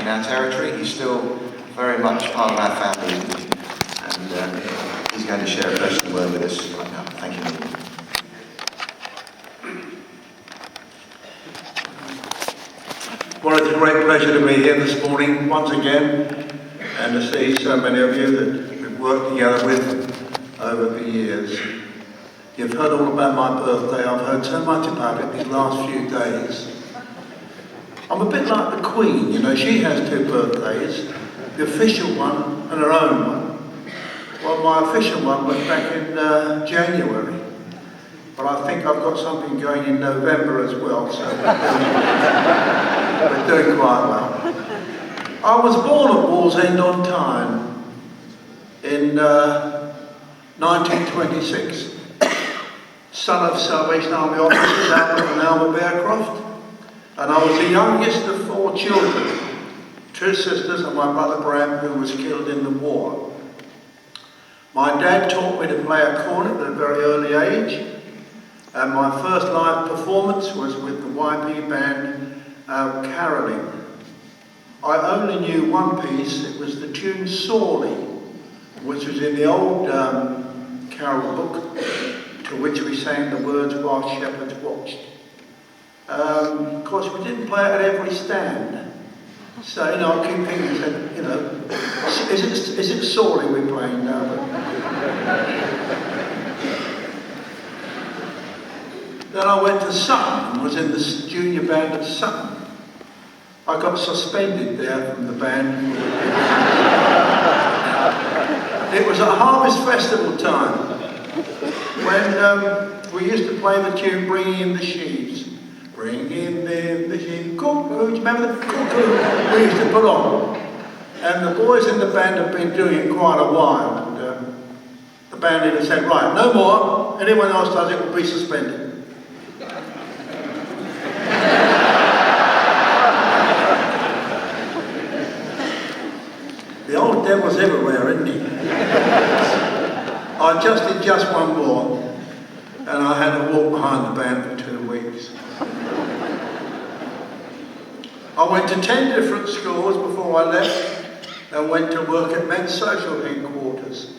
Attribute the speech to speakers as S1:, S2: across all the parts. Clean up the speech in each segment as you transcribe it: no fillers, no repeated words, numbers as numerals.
S1: in our territory. He's still very much part of our family, and he's going to share a personal word with us right now. Thank you.
S2: Well, it's a great pleasure to be here this morning once again, and to see so many of you that we've worked together with over the years. You've heard all about my birthday. I've heard so much about it these last few days. I'm a bit like the Queen, you know, she has two birthdays, the official one and her own one. Well, my official one was back in January, but I think I've got something going in November as well, so we're doing quite well. I was born at Wallsend on Tyne in 1926, son of Salvation Army officers, Albert and Alma Bearcroft, and I was the youngest of 4 children, 2 sisters and my brother Bram, who was killed in the war. My dad taught me to play a cornet at a very early age, and my first live performance was with the YP band Caroling. I only knew one piece. It was the tune Sorley, which was in the old carol book, to which we sang the words while shepherds watched. Of course, we didn't play it at every stand. So, you know, I keep thinking, you know, is it Sorley we're playing now? Then I went to Sutton and was in the junior band at Sutton. I got suspended there from the band. It was a harvest festival time when we used to play the tune Bringing in the Sheaves. Bring in the sheep, cuckoo. Do you remember the cuckoo we used to put on? And the boys in the band have been doing it quite a while. And the band leader said, right, no more. Anyone else does it will be suspended. The old devil's everywhere, isn't he? I just did just one more, and I had to walk behind the band for 2 weeks. I went to 10 different schools before I left, and went to work at Men's Social Headquarters,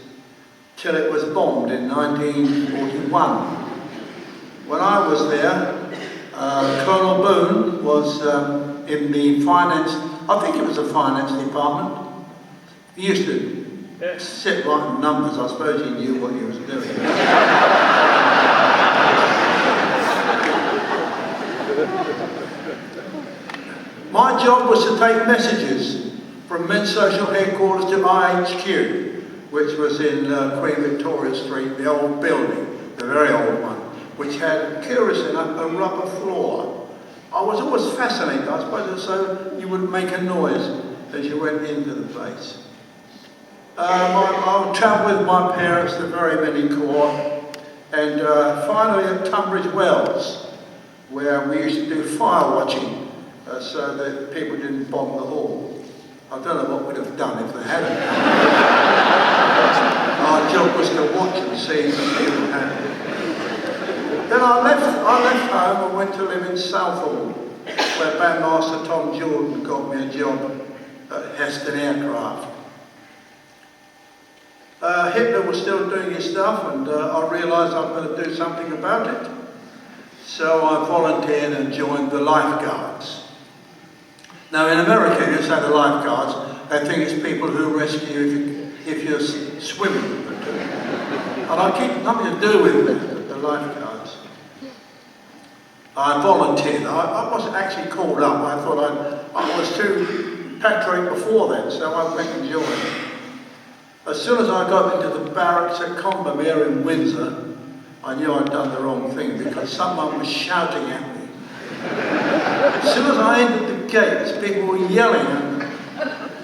S2: till it was bombed in 1941. When I was there, Colonel Boone was in the finance, I think it was the finance department. He used to sit writing numbers. I suppose he knew what he was doing. My job was to take messages from Men's Social Headquarters to IHQ, which was in Queen Victoria Street, the old building, the very old one, which had, curiously enough, a rubber floor. I was always fascinated, I suppose, so you wouldn't make a noise as you went into the place. I travelled with my parents to very many court, and finally at Tunbridge Wells, where we used to do fire watching, so that people didn't bomb the hall. I don't know what we'd have done if they hadn't. Our job was to watch and see what happened. Then I left home and went to live in Southall, where Bandmaster Tom Jordan got me a job at Heston Aircraft. Hitler was still doing his stuff, and I realised I'm going to do something about it. So I volunteered and joined the lifeguards. Now in America, you say the lifeguards, they think it's people who rescue you if you're swimming. And I keep nothing to do with the lifeguards. I volunteered. I wasn't actually called up. I thought I was too patriotic before then, so I went and joined. As soon as I got into the barracks at Combermere in Windsor, I knew I'd done the wrong thing because someone was shouting at me. As soon as I entered the gates, people were yelling at me.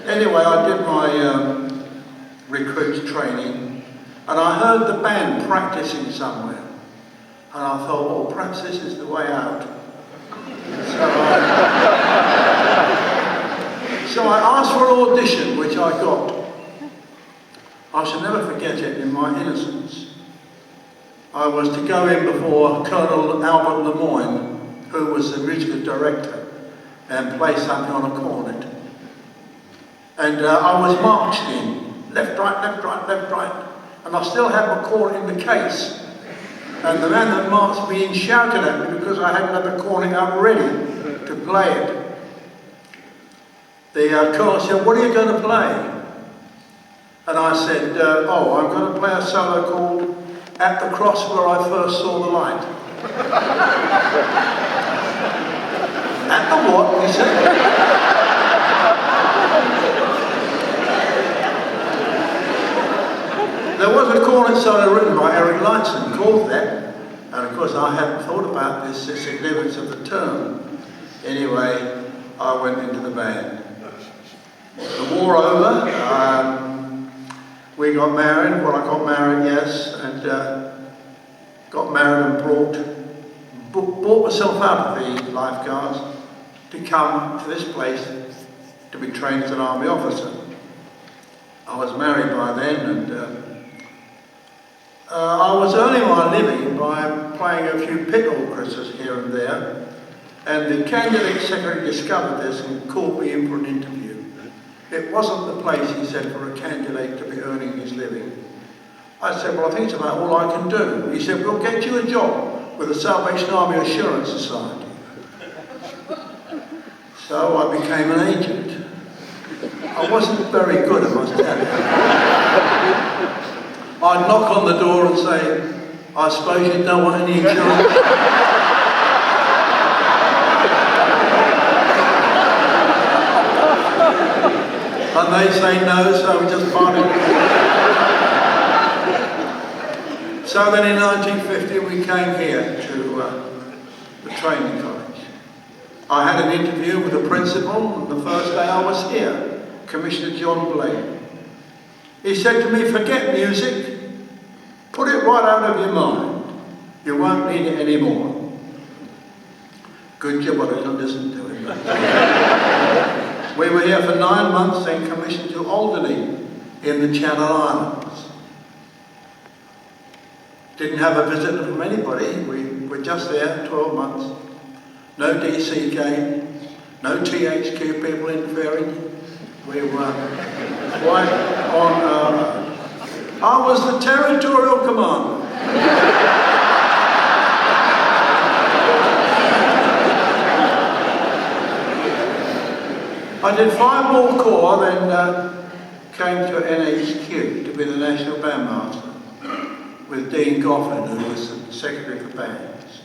S2: Anyway, I did my recruits training, and I heard the band practicing somewhere. And I thought, oh, perhaps this is the way out. So I asked for an audition, which I got. I shall never forget it in my innocence. I was to go in before Colonel Albert Lemoyne, who was the musical director, and play something on a cornet. And I was marched in, left, right, left, right, left, right. And I still had my cornet in the case. And the man that marched me in shouted at me because I hadn't had the cornet out ready to play it. The colonel said, "What are you going to play?" And I said, "Oh, I'm going to play a solo called At the Cross Where I First Saw the Light." At the what, he said. There was a cornet solo written by Eric Lightson called that, and of course I hadn't thought about this, the significance of the term. Anyway, I went into the band. The war over, we got married. Well, I got married, yes, and got married and bought myself out of the lifeguards to come to this place to be trained as an army officer. I was married by then, and I was earning my living by playing a few pit orchestras here and there, and the candidate secretary discovered this and called me in for an interview. It wasn't the place, he said, for a candidate to be earning his living. I said, "Well, I think it's about all I can do." He said, "We'll get you a job with the Salvation Army Assurance Society." So I became an agent. I wasn't very good, I must tell you. I'd knock on the door and say, "I suppose you don't want any insurance?" And they say no, so we just parted. So then in 1950 we came here to the training college. I had an interview with the principal on the first day I was here, Commissioner John Blake. He said to me, "Forget music, put it right out of your mind. You won't need it anymore." Good job I didn't listen to him. We were here for 9 months, then commissioned to Audition in the Channel Islands. Didn't have a visit from anybody. We were just there 12 months. No DC came, no THQ people interfering. We were quite on our own. I was the territorial commander. I did 5 more corps, then came to NHQ to be the National Bandmaster with Dean Goffin, who was the Secretary for Bands.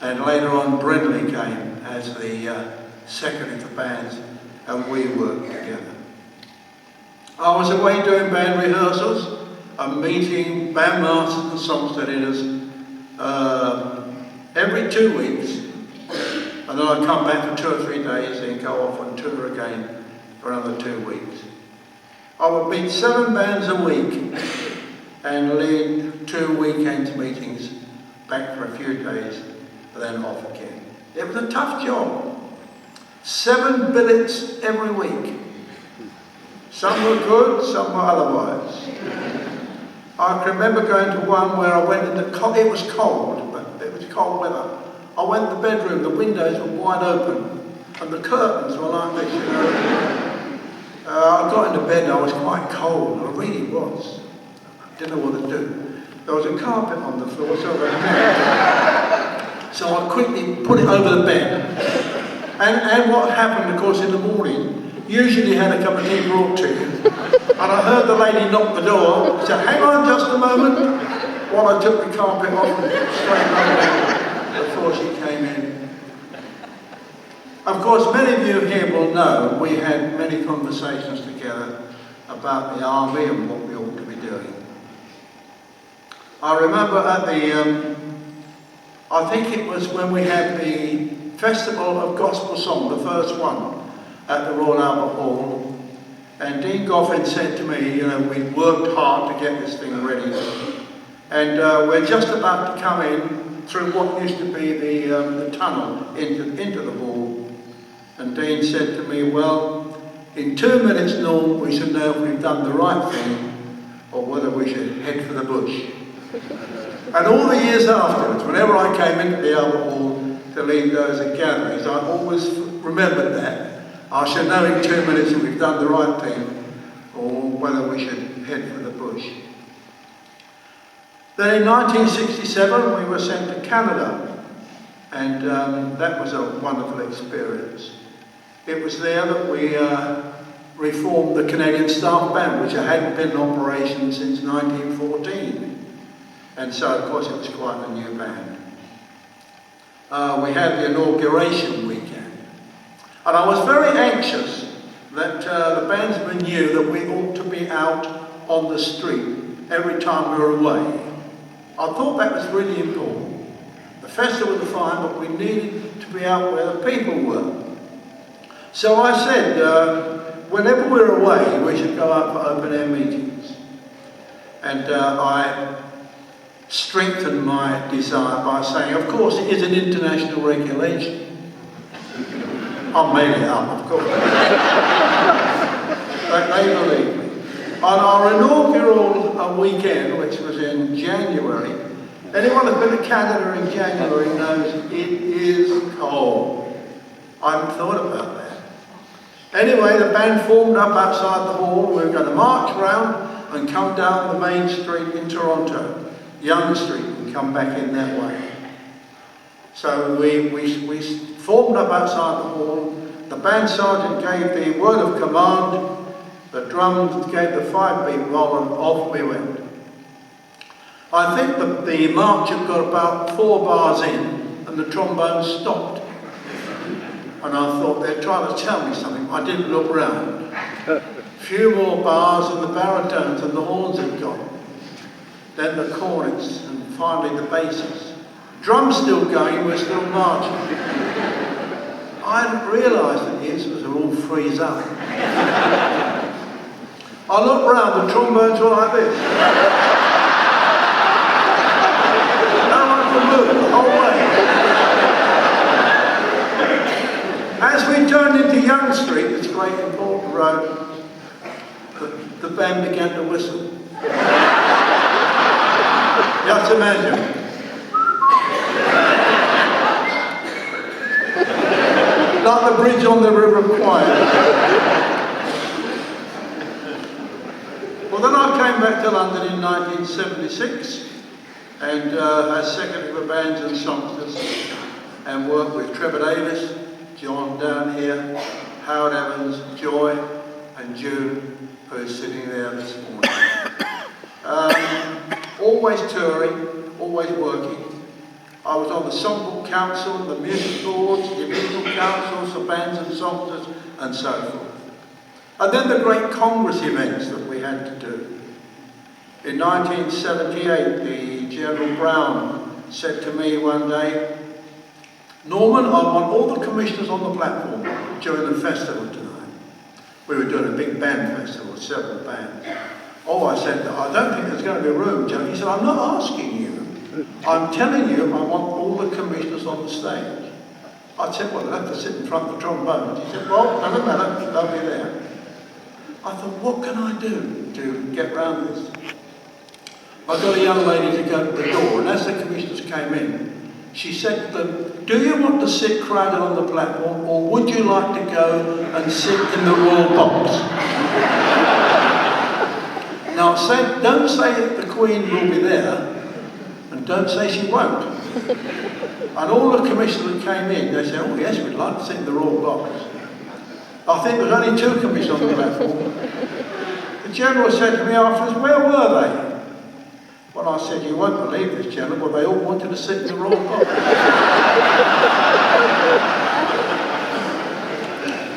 S2: And later on, Brindley came as the Secretary for Bands, and we worked together. I was away doing band rehearsals and meeting bandmasters and songster editors every 2 weeks. And then I'd come back for 2 or 3 days, then go off on tour again for another 2 weeks. I would meet 7 bands a week and lead 2 weekend meetings, back for a few days, and then off again. It was a tough job. 7 billets every week. Some were good, some were otherwise. I can remember going to one where I went into, it was cold, but it was cold weather. I went to the bedroom, the windows were wide open, and the curtains were like this, you know. I got into bed and I was quite cold, I really was. I didn't know what to do. There was a carpet on the floor, so I quickly put it over the bed. And what happened, of course, in the morning, usually you had a cup of tea brought to you, and I heard the lady knock the door, I said, "Hang on just a moment," while I took the carpet off and straight over before she came in. Of course, many of you here will know we had many conversations together about the army and what we ought to be doing. I remember at the, I think it was when we had the Festival of Gospel Song, the first one, at the Royal Albert Hall, and Dean Goffin said to me, you know, we'd worked hard to get this thing ready, and we're just about to come in through what used to be the tunnel into the hall. And Dean said to me, well, in 2 minutes, Norm, we should know if we've done the right thing or whether we should head for the bush. And all the years afterwards, whenever I came into the Albert Hall to lead those gatherings, I always remembered that. I should know in 2 minutes if we've done the right thing or whether we should head for the bush. Then in 1967 we were sent to Canada, and that was a wonderful experience. It was there that we reformed the Canadian Staff Band, which hadn't been in operation since 1914. And so, of course, it was quite a new band. We had the inauguration weekend. And I was very anxious that the bandsmen knew that we ought to be out on the street every time we were away. I thought that was really important. The festival was fine, but we needed to be out where the people were. So I said, whenever we're away, we should go out for open-air meetings. And I strengthened my desire by saying, of course, it is an international regulation. I made it up, of course. They believe me. On our inaugural weekend, which was in January, anyone who's been to Canada in January knows it is cold. I hadn't thought about that. Anyway, the band formed up outside the hall. We were going to march round and come down the main street in Toronto, Yonge Street, and come back in that way. So we formed up outside the hall. The band sergeant gave the word of command. The drums gave the 5-beat roll, and off we went. I think that the march had got about 4 bars in, and the trombone stopped. And I thought they're trying to tell me something. I didn't look round. A few more bars and the baritones and the horns had gone. Then the cornets and finally the basses. Drums still going, we're still marching. I hadn't realised that the instruments would all freeze up. I looked round, the trombones were like this. No one could move the whole way. As we turned into Yonge Street, this great important road, the band began to whistle. Just imagine. Like the bridge on the River Kwai. Well, then I came back to London in 1976 and as Secretary for Bands and Songsters, and worked with Trevor Davis, John down here, Howard Evans, Joy, and June, who's sitting there this morning. Always touring, always working. I was on the Songbook Council, the Music Boards, the Musical Councils, the Bands and Songsters, and so forth. And then the great Congress events that we had to do. In 1978, the General Brown said to me one day, Norman, I want all the commissioners on the platform during the festival tonight. We were doing a big band festival with several bands. Oh, I said, I don't think there's going to be room, Joe. He said, I'm not asking you. I'm telling you I want all the commissioners on the stage. I said, well, they'll have to sit in front of the trombones. He said, well, doesn't matter, they'll be there. I thought, what can I do to get round this? I got a young lady to go to the door, and as the commissioners came in, she said to them, do you want to sit crowded on the platform, or would you like to go and sit in the royal box? Now, don't say that the Queen will be there, and don't say she won't. And all the commissioners that came in, they said, oh yes, we'd like to sit in the royal box. I think there was only 2 commissioners on the platform. The General said to me afterwards, where were they? Well, I said, you won't believe this, General, but they all wanted to sit in the royal box.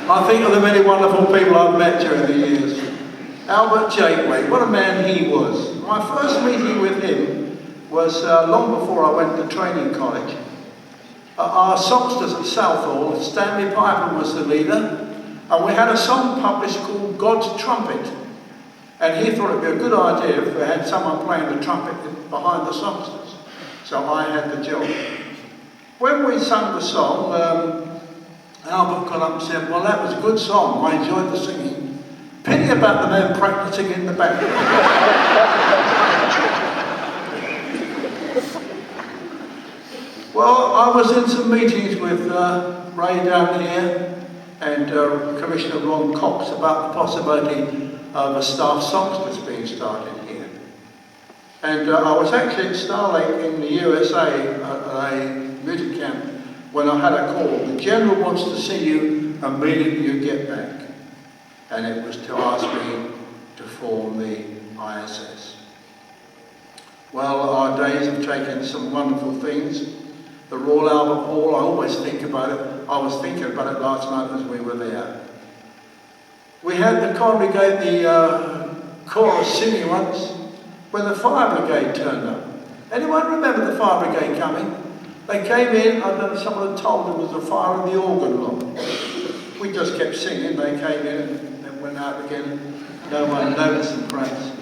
S2: I think of the many wonderful people I've met during the years. Albert Jakeway, what a man he was. My first meeting with him was long before I went to training college. Our songsters at Southall, Stanley Piper was the leader, and we had a song published called God's Trumpet. And he thought it'd be a good idea if we had someone playing the trumpet behind the songsters. So I had the job. When we sung the song, Albert got up and said, well, that was a good song. I enjoyed the singing. Pity about the men practicing in the background. Well, I was in some meetings with Ray down here, and Commissioner Ron Cox about the possibility of a staff songstress being started here. And I was actually at Star Lake in the USA at a music camp when I had a call. The General wants to see you immediately you get back. And it was to ask me to form the ISS. Well, our days have taken some wonderful things. The Royal Albert Hall, I always think about it. I was thinking about it last night as we were there. We had the chorus singing once when the fire brigade turned up. Anyone remember the fire brigade coming? They came in, I don't know, someone had told them there was a fire in the organ loft. We just kept singing, they came in and then went out again. No one noticed them, perhaps.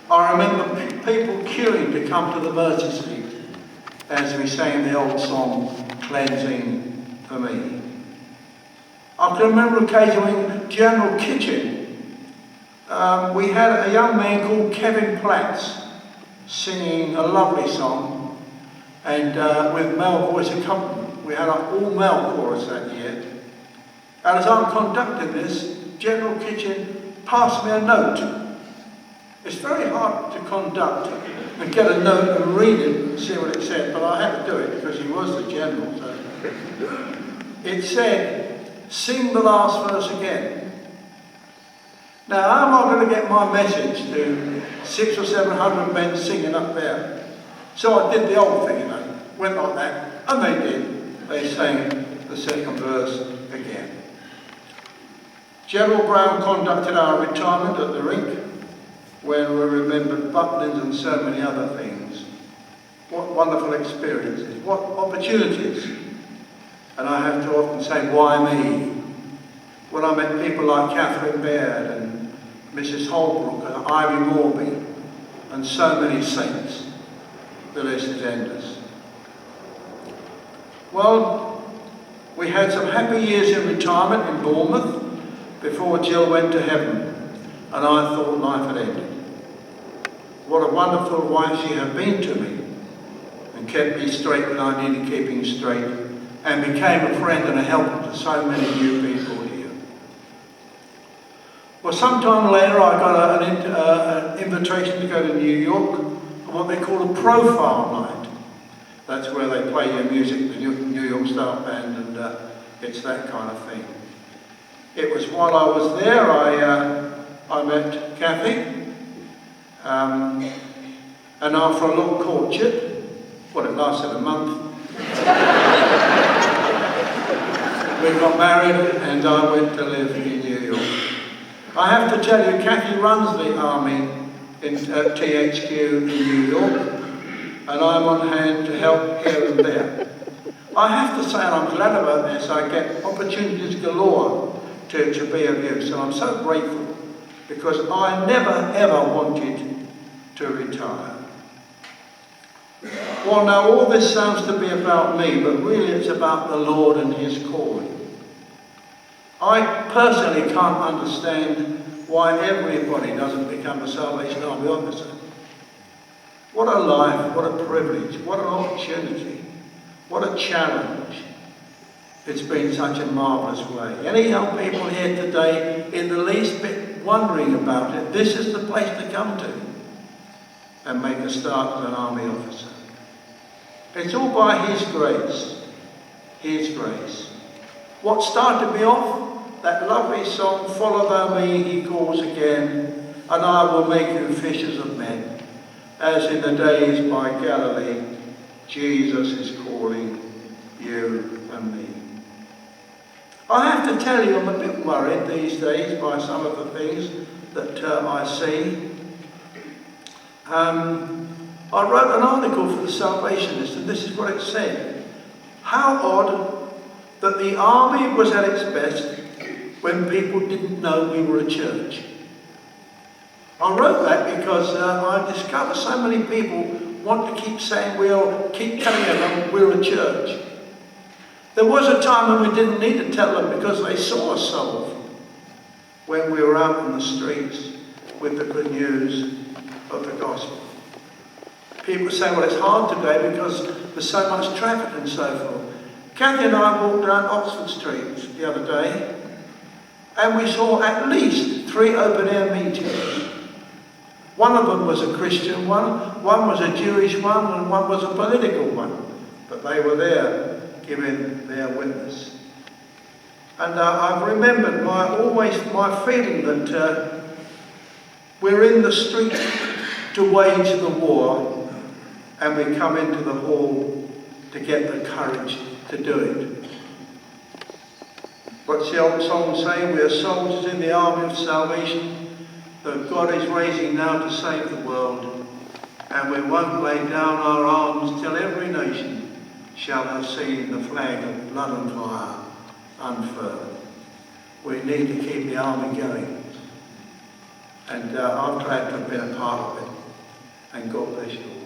S2: I remember people queuing to come to the mercy seat as we sang the old song, Cleansing for Me. I can remember an occasion when General Kitchen, we had a young man called Kevin Platts singing a lovely song, and with male voice accompaniment. We had an all-male chorus that year. And as I'm conducting this, General Kitchen passed me a note. It's very hard to conduct and get a note and read it and see what it said, but I had to do it because he was the general. So. It said, "Sing the last verse again." Now, how am I going to get my message to 600 or 700 men singing up there? So I did the old thing, went like that, and they did. They sang the second verse again. General Brown conducted our retirement at the rink, where we remembered Butlins and so many other things. What wonderful experiences, what opportunities. And I have to often say, why me? When I met people like Catherine Baird and Mrs. Holbrook and Ivy Morby and so many saints, the list is endless. Well, we had some happy years in retirement in Bournemouth before Jill went to heaven, and I thought life had ended. What a wonderful wife she had been to me, and kept me straight when I needed keeping straight, and became a friend and a helper to so many new people here. Well, sometime later I got an invitation to go to New York for what they call a profile night. That's where they play your music, the New York Star Band, and it's that kind of thing. It was while I was there I met Kathy. And after a long courtship, well, it lasted a month, we got married and I went to live in New York. I have to tell you, Kathy runs the army at THQ in New York, and I'm on hand to help here and there. I have to say, and I'm glad about this, I get opportunities galore to be of use, and I'm so grateful because I never ever wanted to retire. Well, now all this sounds to be about me, but really it's about the Lord and His calling. I personally can't understand why everybody doesn't become a Salvation Army officer. What a life, what a privilege, what an opportunity, what a challenge. It's been such a marvellous way. Any young people here today in the least bit wondering about it, this is the place to come to and make a start as an army officer. It's all by His grace. His grace. What started me off? That lovely song, "Follow Thou Me, He calls again, and I will make you fishers of men. As in the days by Galilee, Jesus is calling you and me." I have to tell you, I'm a bit worried these days by some of the things that I see. I wrote an article for the Salvationist, and this is what it said. How odd that the army was at its best when people didn't know we were a church. I wrote that because I discovered so many people want to keep saying, we'll keep telling them we're a church. There was a time when we didn't need to tell them because they saw us so often when we were out in the streets with the good news of the gospel. People say, well, it's hard today because there's so much traffic and so forth. Kathy and I walked down Oxford Street the other day, and we saw at least 3 open-air meetings. One of them was a Christian one was a Jewish one, and one was a political one. But they were there giving their witness. And I've remembered my feeling that we're in the street to wage the war, and we come into the hall to get the courage to do it. What's the old song saying? We are soldiers in the army of salvation that God is raising now to save the world, and we won't lay down our arms till every nation shall have seen the flag of blood and fire unfurled. We need to keep the army going, and I'm glad to have been a part of it, and God bless you all.